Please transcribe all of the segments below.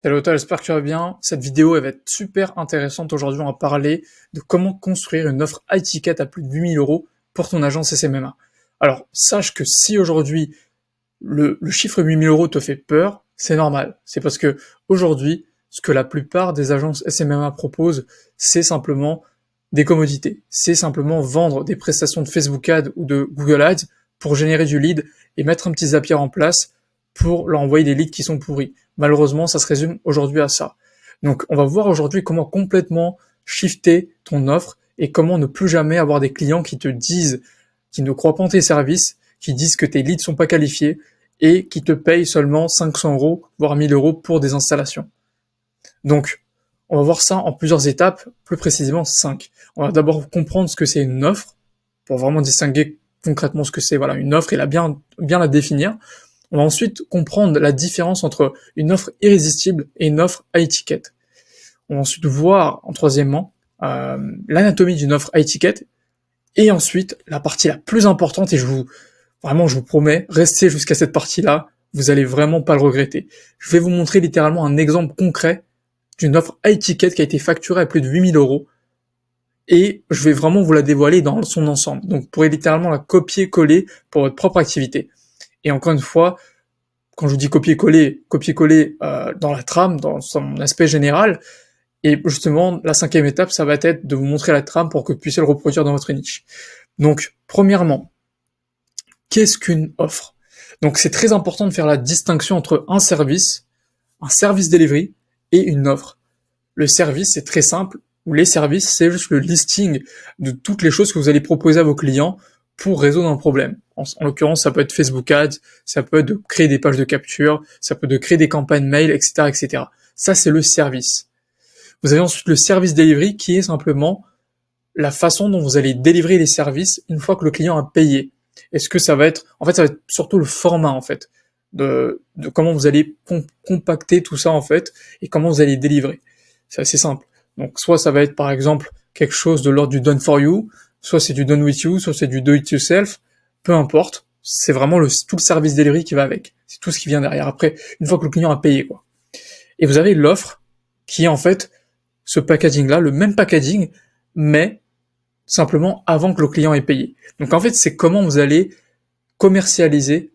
Salut Otto, j'espère que tu vas bien. Cette vidéo elle va être super intéressante. Aujourd'hui, on va parler de comment construire une offre high ticket à plus de 8000 euros pour ton agence SMMA. Alors, sache que si aujourd'hui le chiffre 8000 euros te fait peur, c'est normal. C'est parce que aujourd'hui, ce que la plupart des agences SMMA proposent, c'est simplement des commodités. C'est simplement vendre des prestations de Facebook Ads ou de Google Ads pour générer du lead et mettre un petit Zapier en place pour leur envoyer des leads qui sont pourris. Malheureusement, ça se résume aujourd'hui à ça. Donc, on va voir aujourd'hui comment complètement shifter ton offre et comment ne plus jamais avoir des clients qui te disent, qui ne croient pas en tes services, qui disent que tes leads sont pas qualifiés et qui te payent seulement 500 euros, voire 1000 euros pour des installations. Donc, on va voir ça en plusieurs étapes, plus précisément 5. On va d'abord comprendre ce que c'est une offre, pour vraiment distinguer concrètement ce que c'est, voilà, une offre et bien la définir. On va ensuite comprendre la différence entre une offre irrésistible et une offre high ticket. On va ensuite voir, en troisièmement, l'anatomie d'une offre high ticket. Et ensuite, la partie la plus importante, et je vous promets, restez jusqu'à cette partie-là, vous allez vraiment pas le regretter. Je vais vous montrer littéralement un exemple concret d'une offre high ticket qui a été facturée à plus de 8000 euros. Et je vais vraiment vous la dévoiler dans son ensemble. Donc, vous pourrez littéralement la copier-coller pour votre propre activité. Et encore une fois, quand je vous dis copier-coller dans la trame, dans son aspect général, et justement, la 5e étape, ça va être de vous montrer la trame pour que vous puissiez le reproduire dans votre niche. Donc, premièrement, qu'est-ce qu'une offre? Donc, c'est très important de faire la distinction entre un service delivery, et une offre. Le service, c'est très simple, ou les services, c'est juste le listing de toutes les choses que vous allez proposer à vos clients pour résoudre un problème. En l'occurrence, ça peut être Facebook Ads, ça peut être de créer des pages de capture, ça peut être de créer des campagnes mail, etc., etc. Ça, c'est le service. Vous avez ensuite le service delivery qui est simplement la façon dont vous allez délivrer les services une fois que le client a payé. Est-ce que ça va être, en fait, ça va être surtout le format, en fait, de comment vous allez compacter tout ça, en fait, et comment vous allez délivrer. C'est assez simple. Donc, soit ça va être, par exemple, quelque chose de l'ordre du done for you, soit c'est du done with you, soit c'est du do it yourself, peu importe. C'est vraiment tout le service delivery qui va avec. C'est tout ce qui vient derrière. Après, une fois que le client a payé, quoi. Et vous avez l'offre, qui est, en fait, ce packaging-là, le même packaging, mais simplement avant que le client ait payé. Donc en fait, c'est comment vous allez commercialiser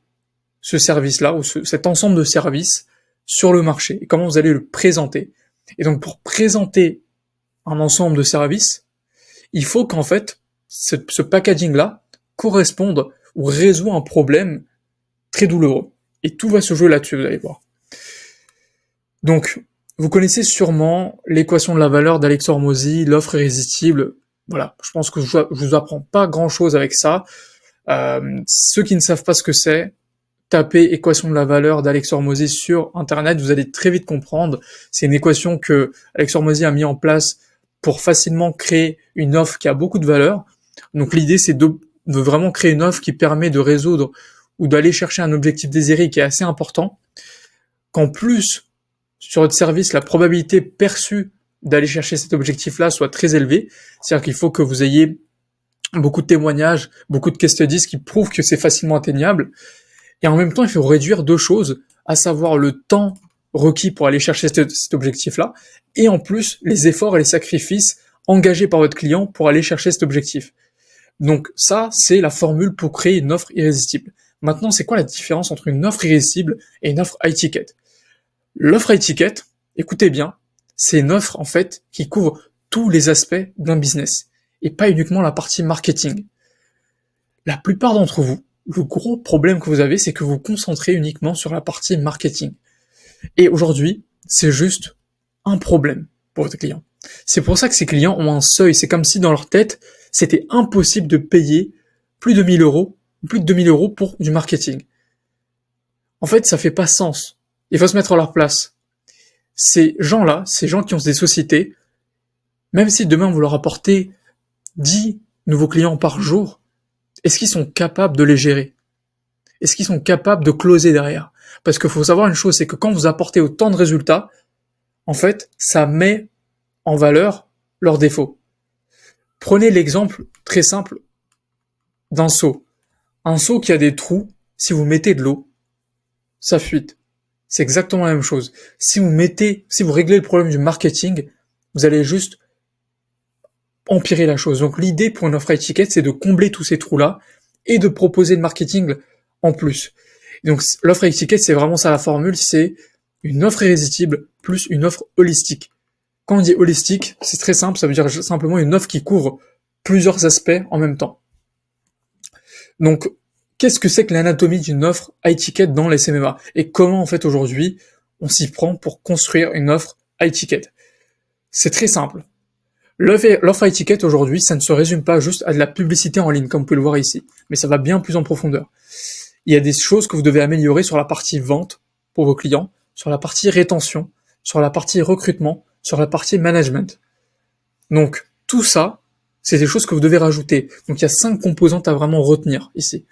ce service-là ou cet ensemble de services sur le marché et comment vous allez le présenter. Et donc pour présenter un ensemble de services, il faut qu'en fait ce packaging-là corresponde ou résout un problème très douloureux. Et tout va se jouer là-dessus, vous allez voir. Donc, vous connaissez sûrement l'équation de la valeur d'Alex Hormozy, l'offre irrésistible. Voilà, je pense que je vous apprends pas grand-chose avec ça. Ceux qui ne savent pas ce que c'est, tapez équation de la valeur d'Alex Hormozy sur Internet, vous allez très vite comprendre. C'est une équation que Alex Hormozy a mis en place pour facilement créer une offre qui a beaucoup de valeur. Donc l'idée, c'est de vraiment créer une offre qui permet de résoudre ou d'aller chercher un objectif désiré qui est assez important. Qu'en plus, sur votre service, la probabilité perçue d'aller chercher cet objectif-là soit très élevée. C'est-à-dire qu'il faut que vous ayez beaucoup de témoignages, beaucoup de case studies qui prouvent que c'est facilement atteignable. Et en même temps, il faut réduire deux choses, à savoir le temps requis pour aller chercher cet objectif-là, et en plus, les efforts et les sacrifices engagés par votre client pour aller chercher cet objectif. Donc ça, c'est la formule pour créer une offre irrésistible. Maintenant, c'est quoi la différence entre une offre irrésistible et une offre high ticket? L'offre high ticket, écoutez bien, c'est une offre en fait qui couvre tous les aspects d'un business et pas uniquement la partie marketing. La plupart d'entre vous, le gros problème que vous avez, c'est que vous vous concentrez uniquement sur la partie marketing. Et aujourd'hui, c'est juste un problème pour votre client. C'est pour ça que ces clients ont un seuil. C'est comme si dans leur tête, c'était impossible de payer plus de 1000 euros, plus de 2000 euros pour du marketing. En fait, ça fait pas sens. Il faut se mettre à leur place. Ces gens-là, ces gens qui ont des sociétés, même si demain vous leur apportez 10 nouveaux clients par jour, est-ce qu'ils sont capables de les gérer? Est-ce qu'ils sont capables de closer derrière? Parce qu'il faut savoir une chose, c'est que quand vous apportez autant de résultats, en fait, ça met en valeur leurs défauts. Prenez l'exemple très simple d'un seau. Un seau qui a des trous, si vous mettez de l'eau, ça fuite. c'est exactement la même chose. Si vous réglez le problème du marketing, vous allez juste empirer la chose. Donc l'idée pour une offre high ticket, c'est de combler tous ces trous-là et de proposer le marketing en plus. Donc l'offre high ticket, c'est vraiment ça la formule, c'est une offre irrésistible plus une offre holistique. Quand on dit holistique, c'est très simple, ça veut dire simplement une offre qui couvre plusieurs aspects en même temps. Donc, qu'est-ce que c'est que l'anatomie d'une offre high ticket dans les SMMA? Et comment, en fait, aujourd'hui, on s'y prend pour construire une offre high ticket? C'est très simple. L'offre high ticket aujourd'hui, ça ne se résume pas juste à de la publicité en ligne, comme vous pouvez le voir ici, mais ça va bien plus en profondeur. Il y a des choses que vous devez améliorer sur la partie vente pour vos clients, sur la partie rétention, sur la partie recrutement, sur la partie management. Donc, tout ça, c'est des choses que vous devez rajouter. Donc, il y a 5 composantes à vraiment retenir ici.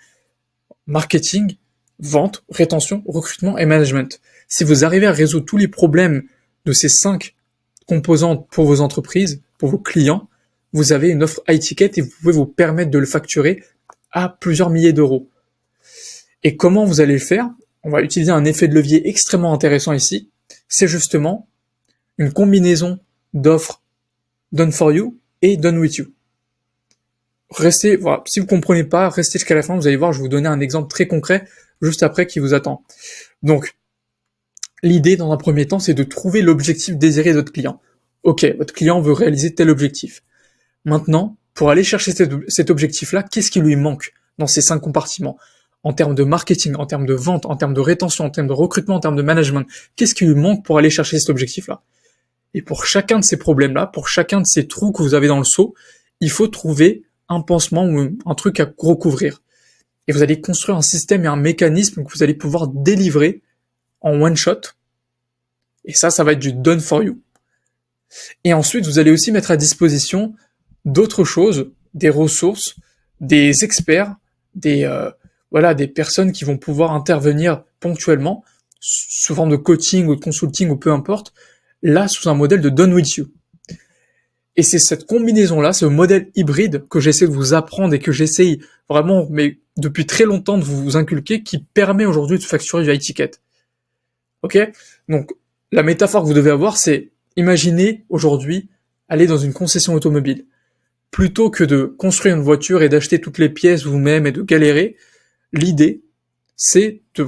Marketing, vente, rétention, recrutement et management. Si vous arrivez à résoudre tous les problèmes de ces 5 composantes pour vos entreprises, pour vos clients, vous avez une offre high ticket et vous pouvez vous permettre de le facturer à plusieurs milliers d'euros. Et comment vous allez le faire? On va utiliser un effet de levier extrêmement intéressant ici. C'est justement une combinaison d'offres done for you et done with you. Restez, voilà, si vous comprenez pas, restez jusqu'à la fin, vous allez voir, je vais vous donner un exemple très concret juste après qui vous attend. Donc, l'idée dans un premier temps, c'est de trouver l'objectif désiré de votre client. Ok, votre client veut réaliser tel objectif. Maintenant, pour aller chercher cet objectif-là, qu'est-ce qui lui manque dans ces 5 compartiments? En termes de marketing, en termes de vente, en termes de rétention, en termes de recrutement, en termes de management, qu'est-ce qui lui manque pour aller chercher cet objectif-là? Et pour chacun de ces problèmes-là, pour chacun de ces trous que vous avez dans le seau, il faut trouver un pansement ou un truc à recouvrir. Et vous allez construire un système et un mécanisme que vous allez pouvoir délivrer en one shot. Et ça va être du done for you. Et ensuite, vous allez aussi mettre à disposition d'autres choses, des ressources, des experts, des personnes qui vont pouvoir intervenir ponctuellement, sous forme de coaching ou de consulting ou peu importe, là sous un modèle de done with you. Et c'est cette combinaison-là, ce modèle hybride que j'essaie de vous apprendre et que j'essaye vraiment, mais depuis très longtemps de vous inculquer, qui permet aujourd'hui de facturer du high ticket. Ok? Donc, la métaphore que vous devez avoir, c'est, imaginez aujourd'hui aller dans une concession automobile. Plutôt que de construire une voiture et d'acheter toutes les pièces vous-même et de galérer, l'idée, c'est de,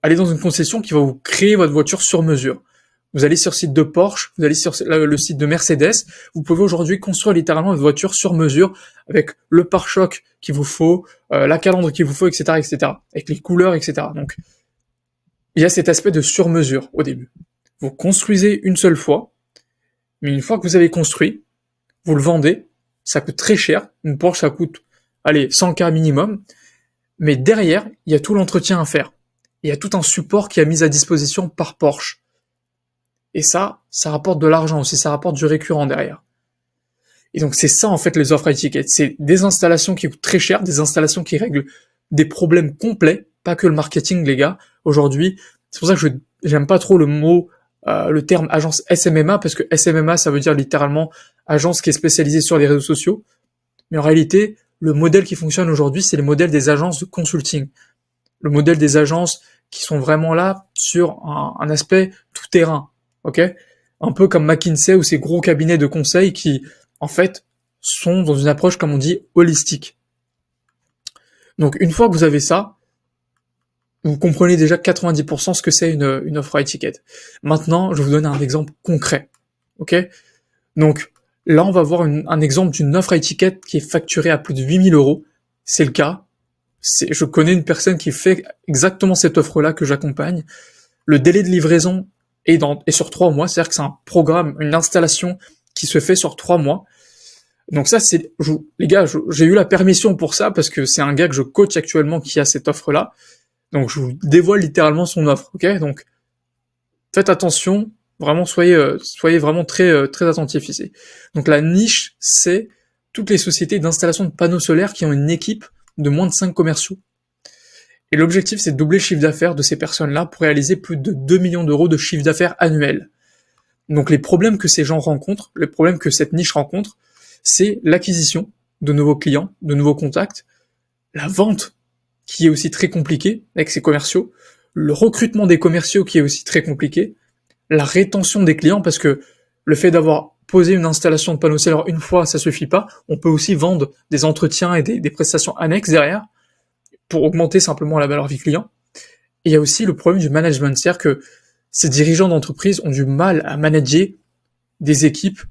aller dans une concession qui va vous créer votre voiture sur mesure. Vous allez sur le site de Porsche, vous allez sur le site de Mercedes, vous pouvez aujourd'hui construire littéralement une voiture sur mesure avec le pare-choc qu'il vous faut, la calandre qu'il vous faut, etc., etc., avec les couleurs, etc. Donc, il y a cet aspect de sur-mesure au début. Vous construisez une seule fois, mais une fois que vous avez construit, vous le vendez, ça coûte très cher, une Porsche ça coûte, 100K minimum, mais derrière, il y a tout l'entretien à faire. Il y a tout un support qui est mis à disposition par Porsche. Et ça rapporte de l'argent aussi, ça rapporte du récurrent derrière. Et donc c'est ça en fait les offres high ticket, c'est des installations qui coûtent très cher, des installations qui règlent des problèmes complets, pas que le marketing les gars. Aujourd'hui, c'est pour ça que j'aime pas trop le terme agence SMMA, parce que SMMA ça veut dire littéralement agence qui est spécialisée sur les réseaux sociaux. Mais en réalité, le modèle qui fonctionne aujourd'hui, c'est le modèle des agences de consulting. Le modèle des agences qui sont vraiment là sur un aspect tout terrain. Ok, un peu comme McKinsey ou ces gros cabinets de conseil qui, en fait, sont dans une approche, comme on dit, holistique. Donc, une fois que vous avez ça, vous comprenez déjà 90% ce que c'est une offre high ticket. Maintenant, je vais vous donner un exemple concret. Ok, donc là, on va voir un exemple d'une offre high ticket qui est facturée à plus de 8 000 euros. C'est le cas. Je connais une personne qui fait exactement cette offre-là que j'accompagne. Le délai de livraison est sur 3 mois, c'est-à-dire que c'est un programme, une installation qui se fait sur 3 mois. Donc ça, les gars, j'ai eu la permission pour ça parce que c'est un gars que je coach actuellement qui a cette offre-là. Donc je vous dévoile littéralement son offre, ok? Donc faites attention, vraiment soyez vraiment très très attentifs ici. Donc la niche, c'est toutes les sociétés d'installation de panneaux solaires qui ont une équipe de moins de 5 commerciaux. Et l'objectif, c'est de doubler le chiffre d'affaires de ces personnes-là pour réaliser plus de 2 millions d'euros de chiffre d'affaires annuel. Donc les problèmes que ces gens rencontrent, les problèmes que cette niche rencontre, c'est l'acquisition de nouveaux clients, de nouveaux contacts, la vente, qui est aussi très compliquée avec ces commerciaux, le recrutement des commerciaux qui est aussi très compliqué, la rétention des clients parce que le fait d'avoir posé une installation de panneau solaire une fois, ça suffit pas. On peut aussi vendre des entretiens et des prestations annexes derrière pour augmenter simplement la valeur vie client. Et il y a aussi le problème du management, c'est-à-dire que ces dirigeants d'entreprise ont du mal à manager des équipes,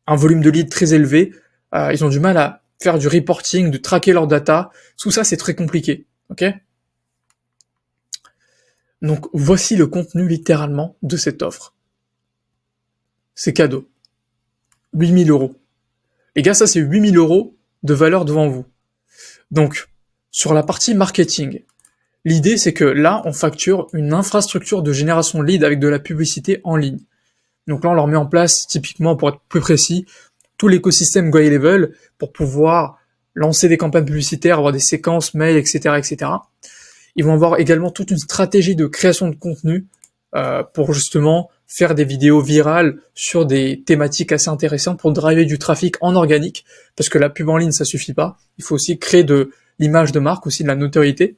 un volume de leads très élevé, ils ont du mal à faire du reporting, de traquer leurs data, tout ça c'est très compliqué, ok? Donc voici le contenu littéralement de cette offre. C'est cadeau. 8000 euros. Les gars, ça c'est 8000 euros de valeur devant vous. Donc, sur la partie marketing, l'idée c'est que là, on facture une infrastructure de génération lead avec de la publicité en ligne. Donc là, on leur met en place, typiquement, pour être plus précis, tout l'écosystème Go High Level pour pouvoir lancer des campagnes publicitaires, avoir des séquences, mails, etc., etc. Ils vont avoir également toute une stratégie de création de contenu pour justement faire des vidéos virales sur des thématiques assez intéressantes pour driver du trafic en organique, parce que la pub en ligne, ça suffit pas. Il faut aussi créer de l'image de marque, aussi de la notoriété.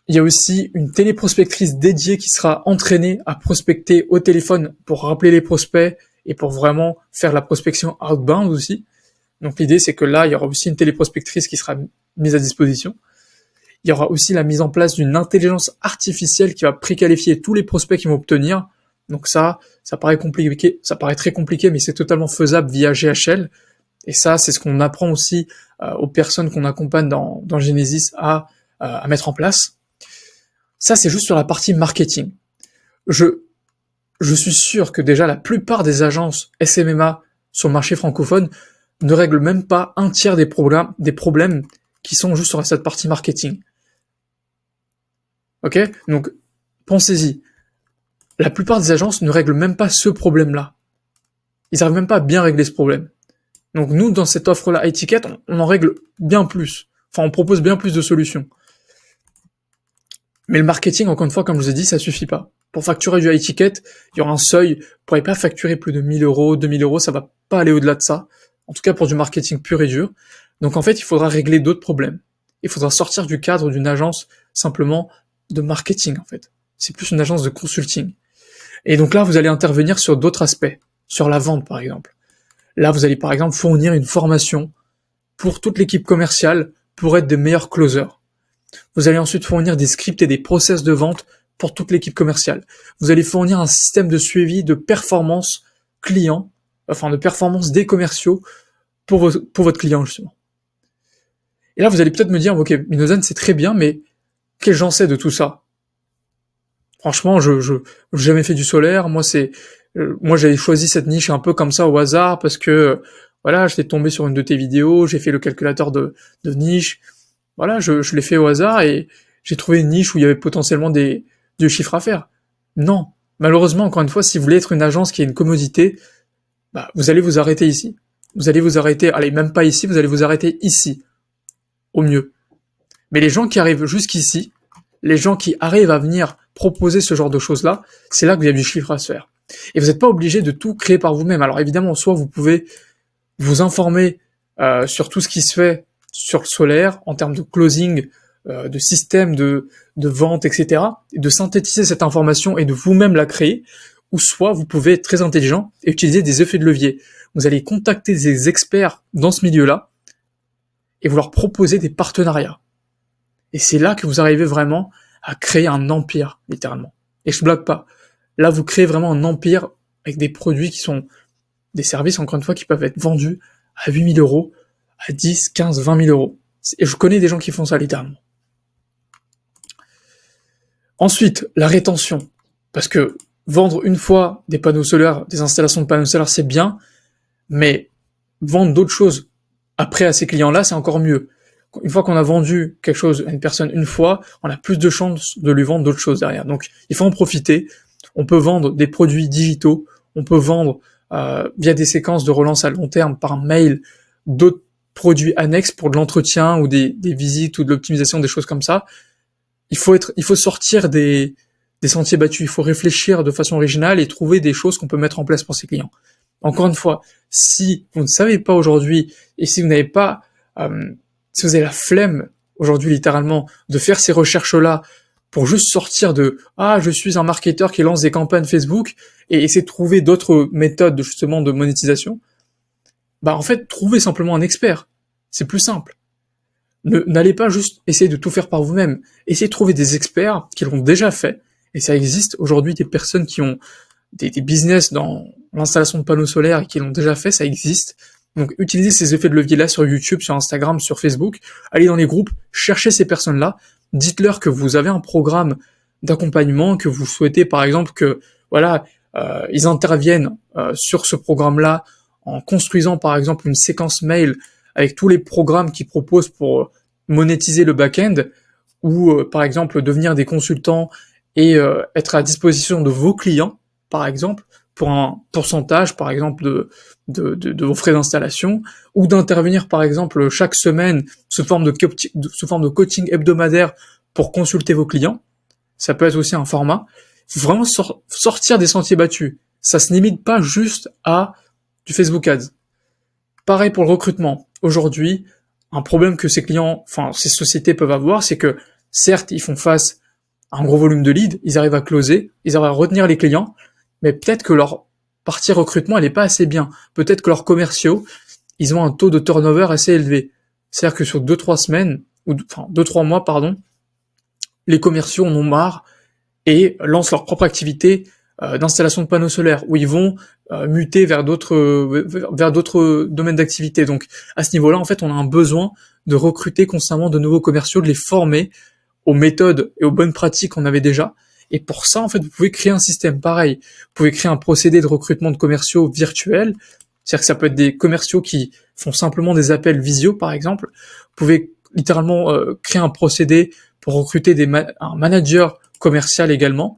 Il y a aussi une téléprospectrice dédiée qui sera entraînée à prospecter au téléphone pour rappeler les prospects et pour vraiment faire la prospection outbound aussi. Donc l'idée, c'est que là, il y aura aussi une téléprospectrice qui sera mise à disposition. Il y aura aussi la mise en place d'une intelligence artificielle qui va préqualifier tous les prospects qu'ils vont obtenir. Donc ça paraît compliqué, ça paraît très compliqué, mais c'est totalement faisable via GHL. Et ça, c'est ce qu'on apprend aussi aux personnes qu'on accompagne dans Genesis à mettre en place. Ça, c'est juste sur la partie marketing. Je suis sûr que déjà la plupart des agences SMMA sur le marché francophone ne règlent même pas un tiers des problèmes qui sont juste sur cette partie marketing. Ok? Donc, pensez-y. La plupart des agences ne règlent même pas ce problème-là. Ils n'arrivent même pas à bien régler ce problème. Donc nous, dans cette offre-là, Ticket, on en règle bien plus. Enfin, on propose bien plus de solutions. Mais le marketing, encore une fois, comme je vous ai dit, ça suffit pas. Pour facturer du Ticket, il y aura un seuil. Vous pourrez pas facturer plus de 1000 euros, 2000 euros, ça va pas aller au-delà de ça. En tout cas, pour du marketing pur et dur. Donc en fait, il faudra régler d'autres problèmes. Il faudra sortir du cadre d'une agence simplement de marketing, en fait. C'est plus une agence de consulting. Et donc là, vous allez intervenir sur d'autres aspects. Sur la vente, par exemple. Là, vous allez, par exemple, fournir une formation pour toute l'équipe commerciale pour être des meilleurs closers. Vous allez ensuite fournir des scripts et des process de vente pour toute l'équipe commerciale. Vous allez fournir un système de suivi de performance client, enfin de performance des commerciaux pour votre client, justement. Et là, vous allez peut-être me dire, ok, Minozen, c'est très bien, mais qu'est-ce que j'en sais de tout ça? Franchement, je n'ai jamais fait du solaire. Moi, j'avais choisi cette niche un peu comme ça au hasard parce que, voilà, j'étais tombé sur une de tes vidéos, j'ai fait le calculateur de niche. Voilà, je l'ai fait au hasard et j'ai trouvé une niche où il y avait potentiellement du chiffre à faire. Non. Malheureusement, encore une fois, si vous voulez être une agence qui a une commodité, bah, vous allez vous arrêter ici. Vous allez vous arrêter, allez, même pas ici, vous allez vous arrêter ici. Au mieux. Mais les gens qui arrivent jusqu'ici, les gens qui arrivent à venir proposer ce genre de choses-là, c'est là que vous avez du chiffre à se faire. Et vous n'êtes pas obligé de tout créer par vous-même. Alors évidemment, soit vous pouvez vous informer sur tout ce qui se fait sur le solaire, en termes de closing, de système de vente, etc., et de synthétiser cette information et de vous-même la créer, ou soit vous pouvez être très intelligent et utiliser des effets de levier. Vous allez contacter des experts dans ce milieu-là et vous leur proposer des partenariats. Et c'est là que vous arrivez vraiment à créer un empire, littéralement. Et je blague pas. Là, vous créez vraiment un empire avec des produits qui sont des services, encore une fois, qui peuvent être vendus à 8000 euros, à 10, 15, 20 000 euros. Et je connais des gens qui font ça, littéralement. Ensuite, la rétention. Parce que vendre une fois des panneaux solaires, des installations de panneaux solaires, c'est bien, mais vendre d'autres choses après à ces clients-là, c'est encore mieux. Une fois qu'on a vendu quelque chose à une personne une fois, on a plus de chances de lui vendre d'autres choses derrière. Donc, il faut en profiter. On peut vendre des produits digitaux, on peut vendre via des séquences de relance à long terme par mail d'autres produits annexes pour de l'entretien ou des visites ou de l'optimisation, des choses comme ça. Il faut sortir des sentiers battus, il faut réfléchir de façon originale et trouver des choses qu'on peut mettre en place pour ses clients. Encore une fois, si vous ne savez pas aujourd'hui et si vous n'avez pas, si vous avez la flemme aujourd'hui littéralement de faire ces recherches-là pour juste sortir de « je suis un marketeur qui lance des campagnes Facebook » et essayer de trouver d'autres méthodes justement de monétisation, en fait, trouvez simplement un expert. C'est plus simple. N'allez pas juste essayer de tout faire par vous-même. Essayez de trouver des experts qui l'ont déjà fait, et ça existe aujourd'hui des personnes qui ont des business dans l'installation de panneaux solaires et qui l'ont déjà fait, ça existe. Donc utilisez ces effets de levier-là sur YouTube, sur Instagram, sur Facebook, allez dans les groupes, cherchez ces personnes-là, dites-leur que vous avez un programme d'accompagnement, que vous souhaitez par exemple que ils interviennent sur ce programme-là en construisant par exemple une séquence mail avec tous les programmes qu'ils proposent pour monétiser le back-end, ou par exemple devenir des consultants et être à disposition de vos clients, par exemple, pour un pourcentage, par exemple, de vos frais d'installation, ou d'intervenir, par exemple, chaque semaine sous forme de coaching hebdomadaire pour consulter vos clients. Ça peut être aussi un format. Il faut vraiment sortir des sentiers battus. Ça se limite pas juste à du Facebook Ads. Pareil pour le recrutement. Aujourd'hui, un problème que ces sociétés peuvent avoir, c'est que, certes, ils font face à un gros volume de leads, ils arrivent à closer, ils arrivent à retenir les clients, mais peut-être que leur partie recrutement, elle est pas assez bien. Peut-être que leurs commerciaux, ils ont un taux de turnover assez élevé. C'est-à-dire que sur 2-3 semaines, 2-3 mois, les commerciaux en ont marre et lancent leur propre activité d'installation de panneaux solaires, où ils vont muter vers d'autres domaines d'activité. Donc à ce niveau-là, en fait, on a un besoin de recruter constamment de nouveaux commerciaux, de les former aux méthodes et aux bonnes pratiques qu'on avait déjà. Et pour ça, en fait, vous pouvez créer un système pareil. Vous pouvez créer un procédé de recrutement de commerciaux virtuels. C'est-à-dire que ça peut être des commerciaux qui font simplement des appels visio, par exemple. Vous pouvez littéralement créer un procédé pour recruter un manager commercial également.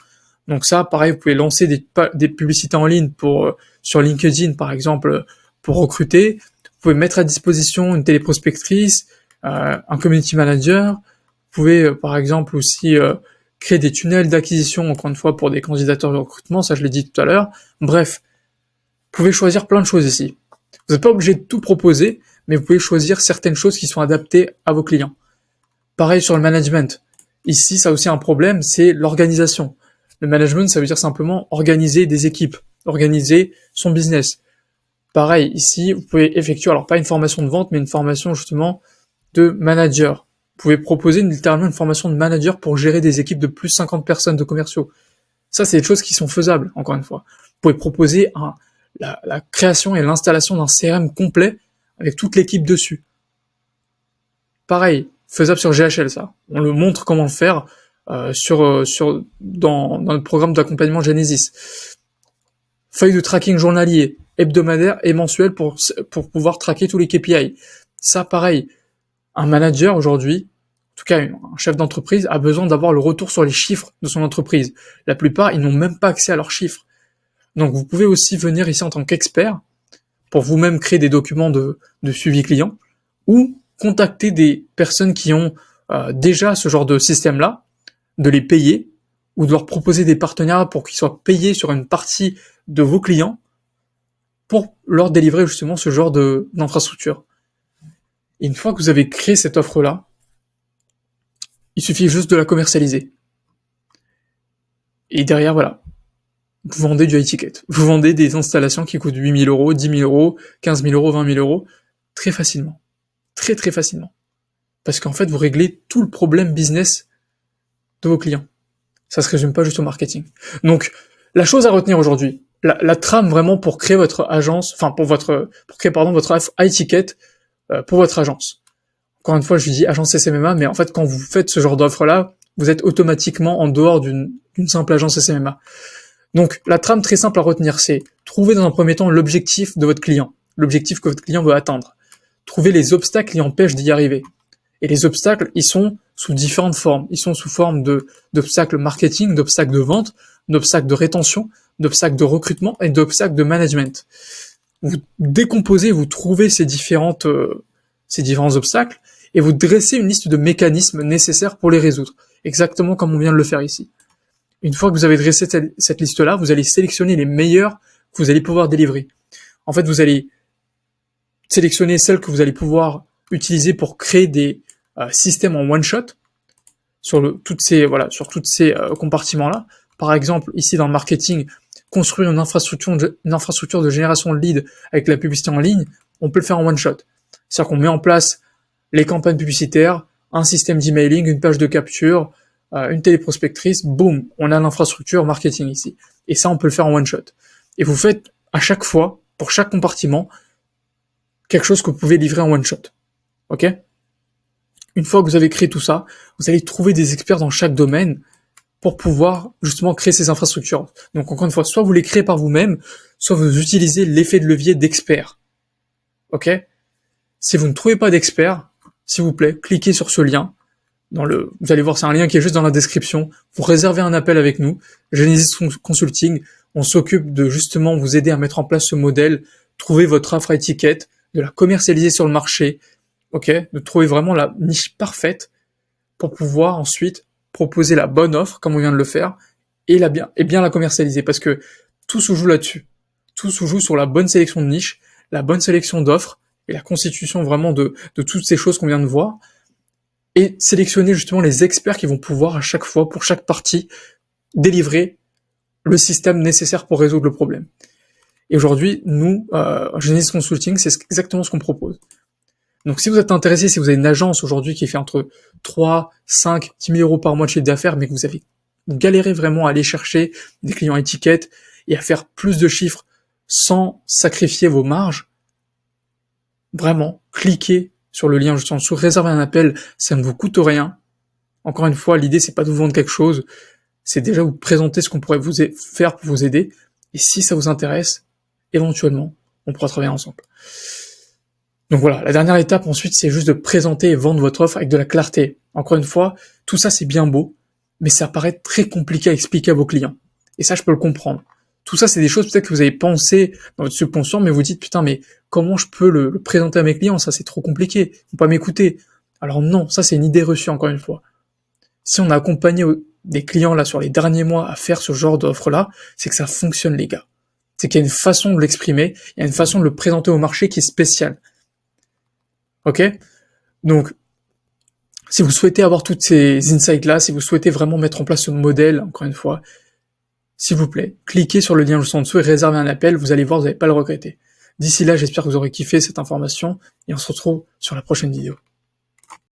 Donc ça, pareil, vous pouvez lancer des publicités en ligne sur LinkedIn, par exemple, pour recruter. Vous pouvez mettre à disposition une téléprospectrice, un community manager. Vous pouvez, par exemple, aussi créer des tunnels d'acquisition, encore une fois, pour des candidatures de recrutement. Ça, je l'ai dit tout à l'heure. Bref, vous pouvez choisir plein de choses ici. Vous n'êtes pas obligé de tout proposer, mais vous pouvez choisir certaines choses qui sont adaptées à vos clients. Pareil sur le management. Ici, ça a aussi un problème, c'est l'organisation. Le management, ça veut dire simplement organiser des équipes, organiser son business. Pareil, ici, vous pouvez effectuer, alors pas une formation de vente, mais une formation justement de manager. Vous pouvez proposer littéralement une formation de manager pour gérer des équipes de plus de 50 personnes de commerciaux. Ça, c'est des choses qui sont faisables, encore une fois. Vous pouvez proposer la création et l'installation d'un CRM complet avec toute l'équipe dessus. Pareil, faisable sur GHL, ça. On le montre comment le faire dans le programme d'accompagnement Genesis. Feuille de tracking journalier, hebdomadaire et mensuel pour pouvoir traquer tous les KPI. Ça, pareil, un manager aujourd'hui, en tout cas un chef d'entreprise, a besoin d'avoir le retour sur les chiffres de son entreprise. La plupart, ils n'ont même pas accès à leurs chiffres. Donc vous pouvez aussi venir ici en tant qu'expert pour vous-même créer des documents de suivi client ou contacter des personnes qui ont déjà ce genre de système-là, de les payer ou de leur proposer des partenariats pour qu'ils soient payés sur une partie de vos clients pour leur délivrer justement ce genre d'infrastructure. Et une fois que vous avez créé cette offre-là, il suffit juste de la commercialiser. Et derrière, voilà, vous vendez du high ticket. Vous vendez des installations qui coûtent 8 000 euros, 10 000 euros, 15 000 euros, 20 000 euros, très facilement. Très très facilement. Parce qu'en fait, vous réglez tout le problème business de vos clients. Ça se résume pas juste au marketing. Donc, la chose à retenir aujourd'hui, la trame vraiment pour créer votre agence, pour créer votre high ticket pour votre agence. Encore une fois, je dis agence SMMA, mais en fait, quand vous faites ce genre d'offre-là, vous êtes automatiquement en dehors d'une simple agence SMMA. Donc, la trame très simple à retenir, c'est trouver dans un premier temps l'objectif de votre client, l'objectif que votre client veut atteindre. Trouver les obstacles qui empêchent d'y arriver. Et les obstacles, ils sont sous différentes formes. Ils sont sous forme d'obstacles marketing, d'obstacles de vente, d'obstacles de rétention, d'obstacles de recrutement et d'obstacles de management. Vous décomposez, vous trouvez ces différents obstacles et vous dressez une liste de mécanismes nécessaires pour les résoudre. Exactement comme on vient de le faire ici. Une fois que vous avez dressé cette liste-là, vous allez sélectionner les meilleurs que vous allez pouvoir délivrer. En fait, vous allez sélectionner celles que vous allez pouvoir utiliser pour créer des systèmes en one-shot sur toutes ces compartiments-là. Par exemple, ici dans le marketing, construire une infrastructure de génération de leads avec la publicité en ligne, on peut le faire en one shot. C'est-à-dire qu'on met en place les campagnes publicitaires, un système d'emailing, une page de capture, une téléprospectrice, boum, on a l'infrastructure marketing ici. Et ça, on peut le faire en one shot. Et vous faites à chaque fois, pour chaque compartiment, quelque chose que vous pouvez livrer en one shot. Ok? Une fois que vous avez créé tout ça, vous allez trouver des experts dans chaque domaine pour pouvoir justement créer ces infrastructures. Donc encore une fois, soit vous les créez par vous-même, soit vous utilisez l'effet de levier d'expert. Ok? Si vous ne trouvez pas d'expert, s'il vous plaît, cliquez sur ce lien. Vous allez voir, c'est un lien qui est juste dans la description. Vous réservez un appel avec nous, Genesis Consulting. On s'occupe de justement vous aider à mettre en place ce modèle, trouver votre offre à étiquette, de la commercialiser sur le marché, ok, de trouver vraiment la niche parfaite pour pouvoir ensuite proposer la bonne offre, comme on vient de le faire, et bien la commercialiser, parce que tout se joue là-dessus. Tout se joue sur la bonne sélection de niche, la bonne sélection d'offres, et la constitution vraiment de toutes ces choses qu'on vient de voir, et sélectionner justement les experts qui vont pouvoir à chaque fois, pour chaque partie, délivrer le système nécessaire pour résoudre le problème. Et aujourd'hui, nous, Genesis Consulting, c'est exactement ce qu'on propose. Donc si vous êtes intéressé, si vous avez une agence aujourd'hui qui fait entre 3, 5, 10 000 euros par mois de chiffre d'affaires, mais que vous avez galéré vraiment à aller chercher des clients étiquettes et à faire plus de chiffres sans sacrifier vos marges, vraiment, cliquez sur le lien juste en dessous, réservez un appel, ça ne vous coûte rien. Encore une fois, l'idée c'est pas de vous vendre quelque chose, c'est déjà vous présenter ce qu'on pourrait vous faire pour vous aider. Et si ça vous intéresse, éventuellement, on pourra travailler ensemble. Donc voilà, la dernière étape ensuite, c'est juste de présenter et vendre votre offre avec de la clarté. Encore une fois, tout ça c'est bien beau, mais ça paraît très compliqué à expliquer à vos clients. Et ça, je peux le comprendre. Tout ça, c'est des choses peut-être que vous avez pensé dans votre subconscient, mais vous dites, putain, mais comment je peux le présenter à mes clients? Ça, c'est trop compliqué. Ils vont pas m'écouter. Alors non, ça, c'est une idée reçue, encore une fois. Si on a accompagné des clients là sur les derniers mois à faire ce genre d'offre-là, c'est que ça fonctionne, les gars. C'est qu'il y a une façon de l'exprimer, il y a une façon de le présenter au marché qui est spéciale. Ok? Donc, si vous souhaitez avoir toutes ces insights-là, si vous souhaitez vraiment mettre en place ce modèle, encore une fois, s'il vous plaît, cliquez sur le lien juste en dessous et réservez un appel, vous allez voir, vous n'allez pas le regretter. D'ici là, j'espère que vous aurez kiffé cette information et on se retrouve sur la prochaine vidéo.